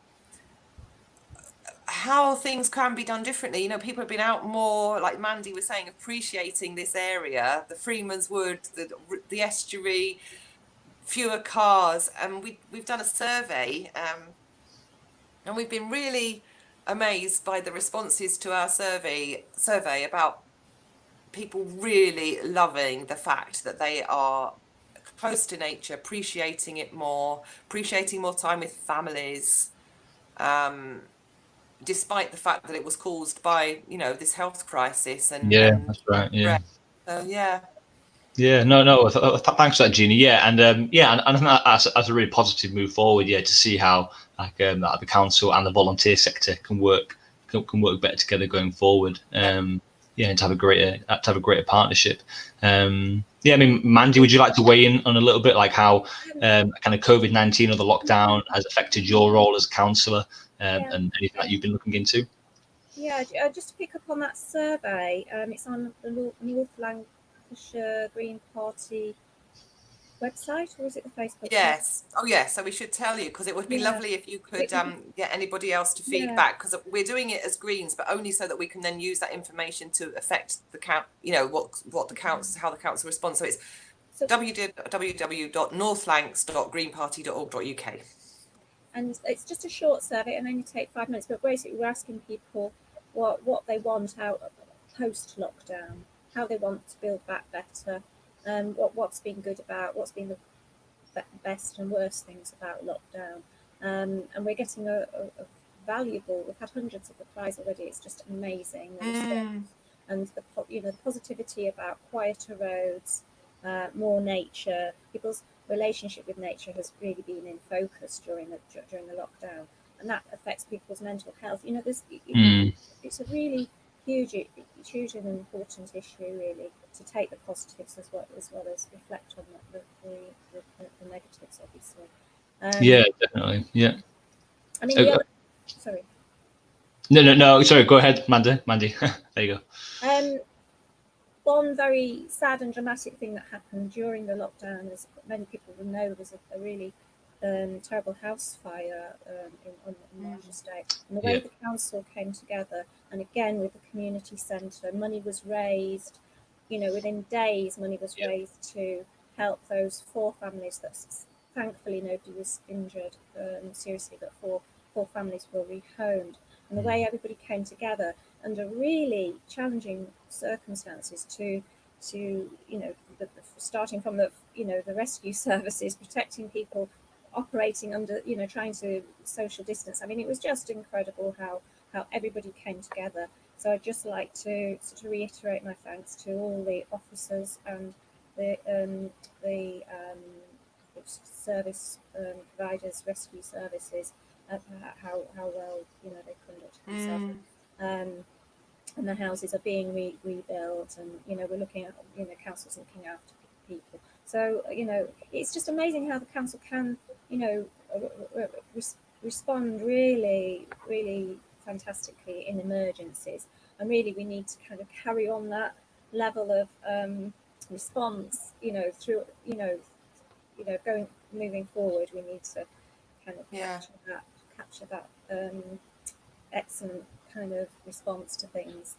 things can be done differently. You know, people have been out more, like Mandy was saying, appreciating this area, the Freeman's Wood, the estuary, fewer cars. And we've done a survey, and we've been really amazed by the responses to our survey about people really loving the fact that they are close to nature, appreciating more time with families, despite the fact that it was caused by, you know, this health crisis. And that's right. So thanks for that, Gina. And I think that's a really positive move forward. To see how the council and the volunteer sector can work better together going forward. And to have a greater partnership. I mean, Mandy, would you like to weigh in on a little bit, like how kind of COVID-19 or the lockdown has affected your role as councillor, and anything that you've been looking into? Yeah, just to pick up on that survey, it's on the North Lancashire Green Party website, or is it the Facebook? Yes. Oh, yes. So we should tell you, because it would be lovely if you could get anybody else to feedback, because we're doing it as Greens, but only so that we can then use that information to affect the what the council, how the council responds. So it's www.northlancs.greenparty.org.uk. And it's just a short survey, and only take 5 minutes. But basically, we're asking people what they want out post lockdown, how they want to build back better, what's been good about, what's been the best and worst things about lockdown. And we're getting a valuable. We've had hundreds of replies already. It's just amazing. And the positivity about quieter roads, more nature. People's relationship with nature has really been in focus during the lockdown, and that affects people's mental health. You know, it's a really hugely an important issue, really, to take the positives as well as reflect on the negatives, obviously. Yeah, definitely. Yeah. I mean, the other, sorry. No. Sorry, go ahead, Mandy. There you go. One very sad and dramatic thing that happened during the lockdown, as many people will know, was a really terrible house fire on Marsh Ward. And the way the council came together, and again with the community centre, money was raised, within days money was raised to help those 4 families that thankfully nobody was injured seriously, but four families were rehomed. And the way everybody came together under really challenging circumstances to starting from the rescue services, protecting people, operating under, trying to social distance. I mean, it was just incredible how everybody came together. So I'd just like to sort of reiterate my thanks to all the officers and the service providers, rescue services, how well they conducted themselves. And the houses are being rebuilt, and we're looking at councils looking after people. So it's just amazing how the council can respond really fantastically in emergencies, and really we need to kind of carry on that level of response through moving forward. We need to kind of capture that excellent kind of response to things,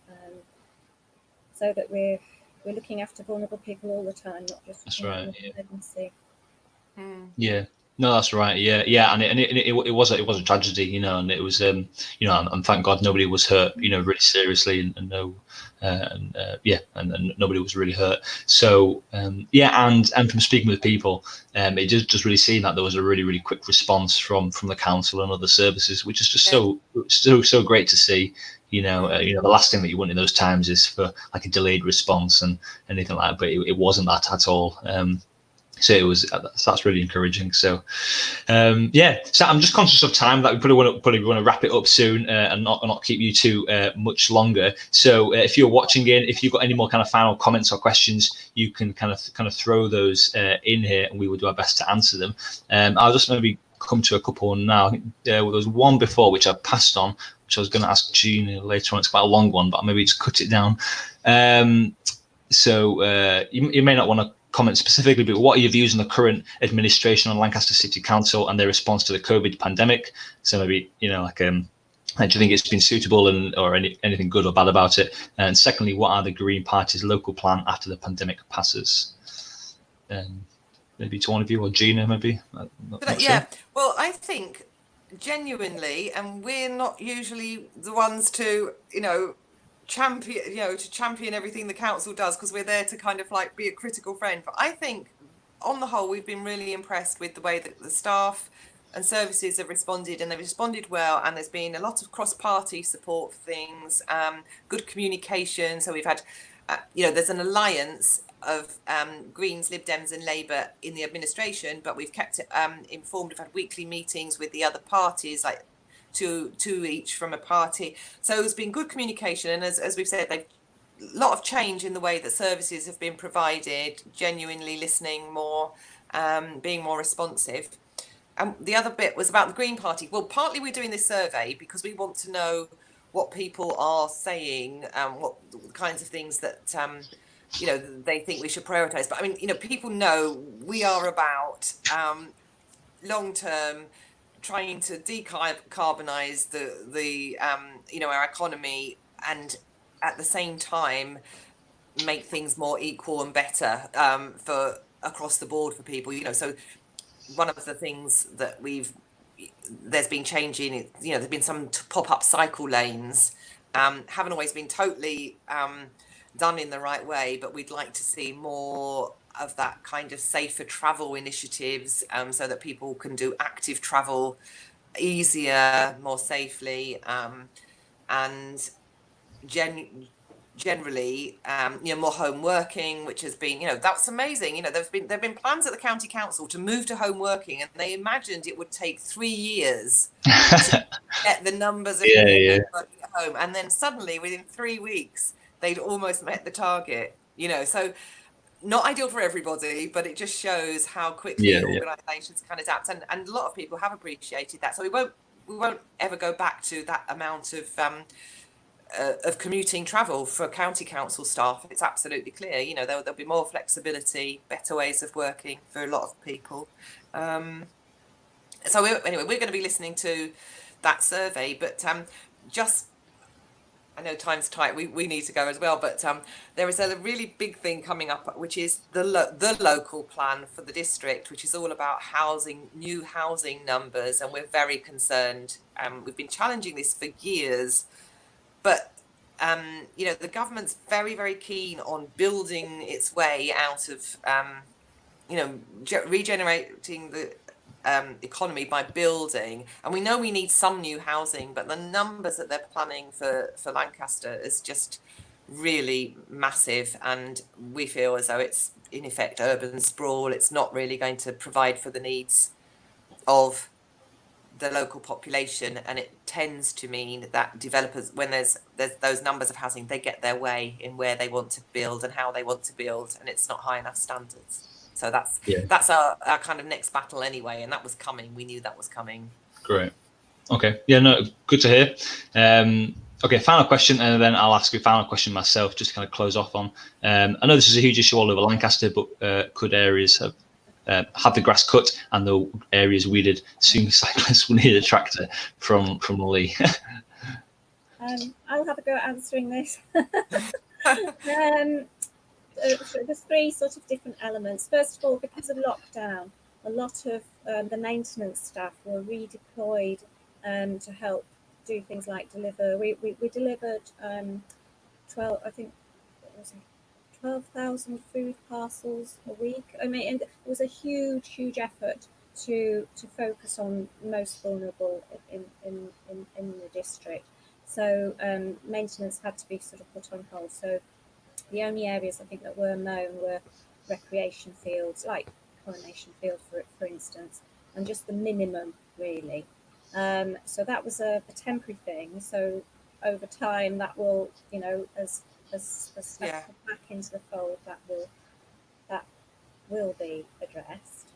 so that we're looking after vulnerable people all the time, not just that's right. Emergency. Yeah. No, that's right. Yeah, and it was a tragedy, and it was and thank God nobody was hurt, really seriously, and no, and nobody was really hurt. So and from speaking with people, it just really seemed that there was a really quick response from the council and other services, which is just so great to see. The last thing that you want in those times is for like a delayed response and anything like that, but it wasn't that at all. So that's really encouraging. So so I'm just conscious of time, that we probably want to wrap it up soon and not keep you too much longer. So if you're watching if you've got any more kind of final comments or questions, you can kind of throw those in here, and we will do our best to answer them. I'll just maybe come to a couple now. There was one before which I passed on, which I was going to ask Gina later on. It's quite a long one, but maybe just cut it down. So you may not want to comment specifically, but what are your views on the current administration on Lancaster City Council and their response to the COVID pandemic? So maybe, do you think it's been suitable or anything good or bad about it? And secondly, what are the Green Party's local plan after the pandemic passes? Maybe to one of you, or Gina, maybe? Sure. Well, I think genuinely, and we're not usually the ones to, champion everything the council does, because we're there to kind of like be a critical friend. But I think on the whole, we've been really impressed with the way that the staff and services have responded, and they've responded well. And there's been a lot of cross-party support for things, good communication. So we've had, there's an alliance of Greens, Lib Dems and Labour in the administration, but we've kept it informed. We've had weekly meetings with the other parties, like two each from a party. So it's been good communication, and as we've said, they've a lot of change in the way that services have been provided, genuinely listening more, being more responsive. And the other bit was about the Green Party. Well, partly we're doing this survey because we want to know what people are saying, what kinds of things that they think we should prioritise. But I mean, people know we are about long-term trying to decarbonise our economy, and at the same time make things more equal and better for across the board for people. So one of the things that there's been changing, there's been some pop-up cycle lanes, haven't always been totally done in the right way, but we'd like to see more of that kind of safer travel initiatives, so that people can do active travel easier, more safely, and generally, more home working, which has been, that's amazing. There've been plans at the county council to move to home working, and they imagined it would take 3 years to get the numbers of people working at home, and then suddenly within 3 weeks they'd almost met the target. So not ideal for everybody, but it just shows how quickly organisations can adapt, and a lot of people have appreciated that. So we won't ever go back to that amount of commuting travel for county council staff. It's absolutely clear. There'll be more flexibility, better ways of working for a lot of people. So we're going to be listening to that survey, but I know time's tight. We need to go as well, but there is a really big thing coming up, which is the local plan for the district, which is all about new housing numbers, and we're very concerned. We've been challenging this for years, but the government's very, very keen on building its way out of regenerating the economy by building, and we know we need some new housing, but the numbers that they're planning for Lancaster is just really massive, and we feel as though it's in effect urban sprawl. It's not really going to provide for the needs of the local population, and it tends to mean that developers, when there's those numbers of housing, they get their way in where they want to build and how they want to build, and it's not high enough standards. So that's our kind of next battle anyway, and that was coming. We knew that was coming. Great. Okay. Yeah, no, good to hear. Okay, final question, and then I'll ask a final question myself, just to kind of close off on. I know this is a huge issue all over Lancaster, but could areas have the grass cut and the areas weeded? Soon cyclists will need a tractor from Lee. I'll have a go at answering this. So there's three sort of different elements. First of all, because of lockdown, a lot of the maintenance staff were redeployed to help do things like deliver. We delivered 12,000 food parcels a week. I mean, and it was a huge effort to focus on most vulnerable in the district. So maintenance had to be sort of put on hold. So the only areas I think that were mown were recreation fields, like Coronation Field, for instance, and just the minimum, really. So that was a temporary thing. So over time, that will, as stuff comes back into the fold, that will be addressed.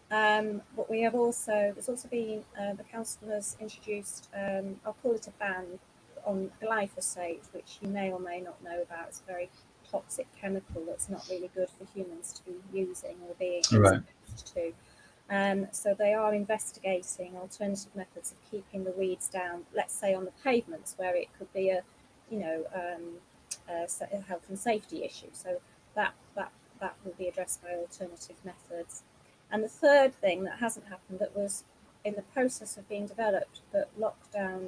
But we have there's also been the councillors introduced, I'll call it a ban on glyphosate, which you may or may not know about. It's a very toxic chemical that's not really good for humans to be using or being exposed to. So they are investigating alternative methods of keeping the weeds down, let's say on the pavements where it could be a health and safety issue. So that will be addressed by alternative methods. And the third thing that hasn't happened, that was in the process of being developed, but lockdown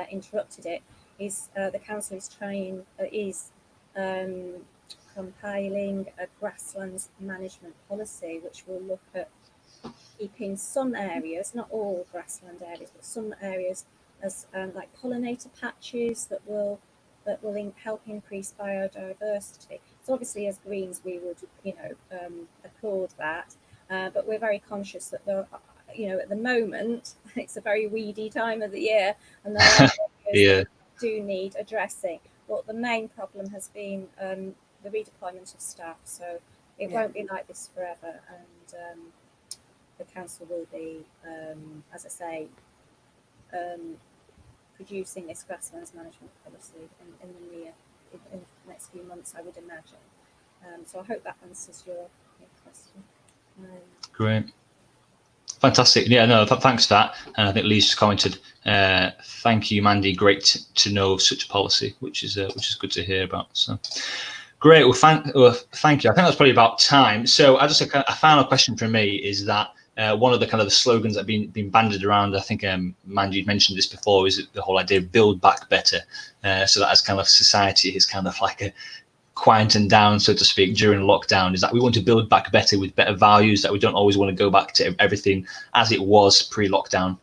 interrupted it, is the council is compiling a grasslands management policy, which will look at keeping some areas, not all grassland areas, but some areas as like pollinator patches that will help increase biodiversity. So obviously, as Greens, we would applaud that, but we're very conscious that at the moment it's a very weedy time of the year, and there are areas that do need addressing. But the main problem has been the redeployment of staff, so it won't be like this forever, and the council will be, as I say, producing this grasslands management policy in the next few months, I would imagine. So I hope that answers your question. Great. Fantastic. Yeah, no, thanks for that. And I think Lee's just commented, thank you, Mandy. Great to know of such a policy, which is good to hear about. So great. Well, thank you. I think that's probably about time. So I just a final question from me is that one of the kind of the slogans that have been bandied around, I think Mandy mentioned this before, is the whole idea of build back better. So that as kind of society is kind of like a quietened down, so to speak, during lockdown, is that we want to build back better with better values, that we don't always want to go back to everything as it was pre-lockdown.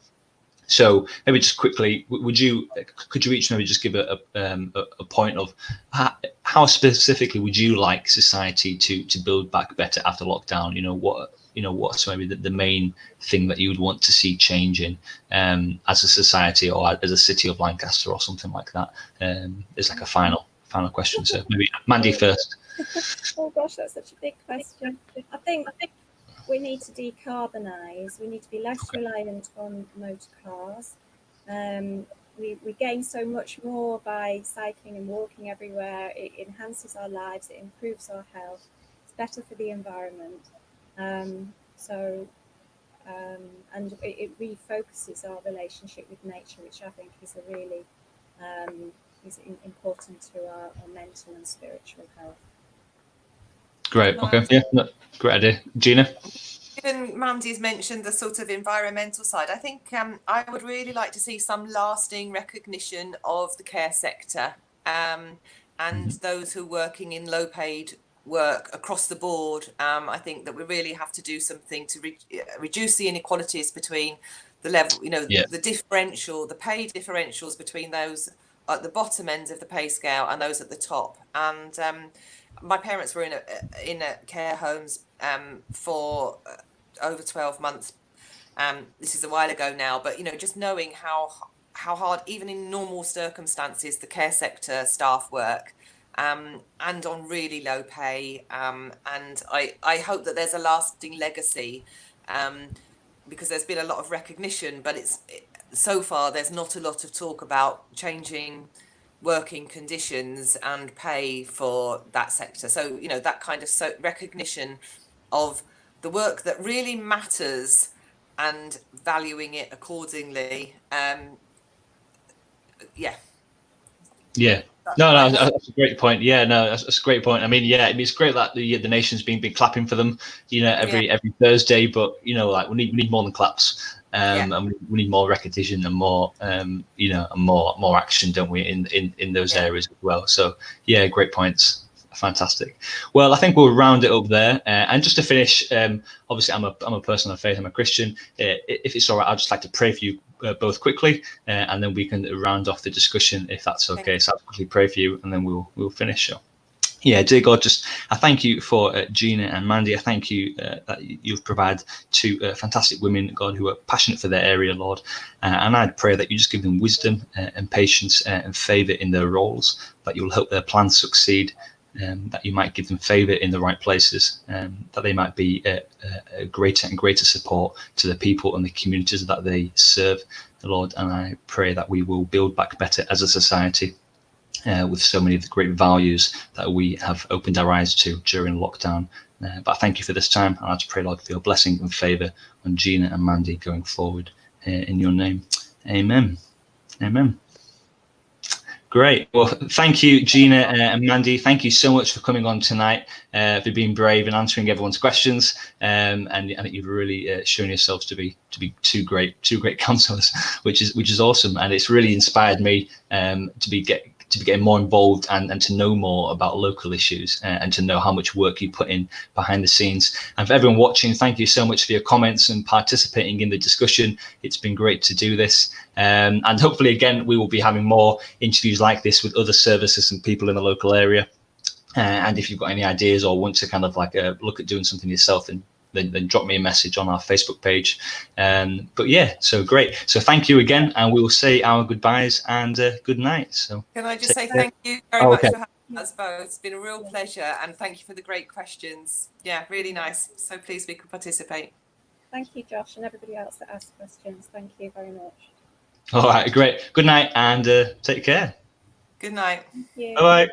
So maybe just quickly, could you each maybe just give a point of how specifically would you like society to build back better after lockdown? What what's maybe the main thing that you would want to see changing as a society or as a city of Lancaster or something like that. It's like a final question. So maybe Mandy first. Oh gosh, that's such a big question. I think we need to decarbonise. We need to be less reliant on motor cars. We gain so much more by cycling and walking everywhere. It enhances our lives. It improves our health. It's better for the environment. And it refocuses our relationship with nature, which I think is a really important to our mental and spiritual health. Great. Okay. Yeah. No, great idea. Gina? Even Mandy's mentioned the sort of environmental side. I think I would really like to see some lasting recognition of the care sector and those who are working in low-paid work across the board. I think that we really have to do something to reduce the inequalities between the level, the differential, the pay differentials between those at the bottom end of the pay scale and those at the top. And my parents were in a care homes for over 12 months. This is a while ago now, but just knowing how hard, even in normal circumstances, the care sector staff work, and on really low pay. And I hope that there's a lasting legacy, because there's been a lot of recognition, but so far there's not a lot of talk about changing working conditions and pay for that sector. So that kind of recognition of the work that really matters and valuing it accordingly. No, that's a great point. Yeah, no, that's a great point. I mean, it's great that the nation's been clapping for them, every Thursday. But like we need more than claps, and we need more recognition and more, and more action, don't we, in those areas as well. So yeah, great points. Fantastic. Well, I think we'll round it up there. And just to finish, obviously I'm a person of faith. I'm a Christian. If it's all right, I'd just like to pray for you both quickly, and then we can round off the discussion if that's okay. So I'll quickly pray for you, and then we'll finish. So, yeah, dear God, I thank you for Gina and Mandy. I thank you that you've provided two fantastic women, God, who are passionate for their area, Lord. And I pray that you just give them wisdom and patience and favour in their roles, that you'll help their plans succeed. That you might give them favour in the right places, that they might be a greater and greater support to the people and the communities that they serve, Lord. And I pray that we will build back better as a society with so many of the great values that we have opened our eyes to during lockdown. But I thank you for this time, and I just pray, Lord, for your blessing and favour on Gina and Mandy going forward in your name. Amen. Amen. Great. Well, thank you, Gina and Mandy. Thank you so much for coming on tonight, for being brave and answering everyone's questions. And I think you've really shown yourselves to be two great councillors, which is awesome. And it's really inspired me to be getting more involved and to know more about local issues, and to know how much work you put in behind the scenes. And for everyone watching, thank you so much for your comments and participating in the discussion. It's been great to do this. And hopefully, again, we will be having more interviews like this with other services and people in the local area. And if you've got any ideas or want to kind of like look at doing something yourself, then drop me a message on our Facebook page. But yeah, so great. So thank you again, and we will say our goodbyes and good night. So can I just say thank you very much for having us both. It's been a real pleasure, and thank you for the great questions. Yeah, really nice. So pleased we could participate. Thank you, Josh, and everybody else that asked questions. Thank you very much. All right, great. Good night, and take care. Good night. Thank you. Bye-bye.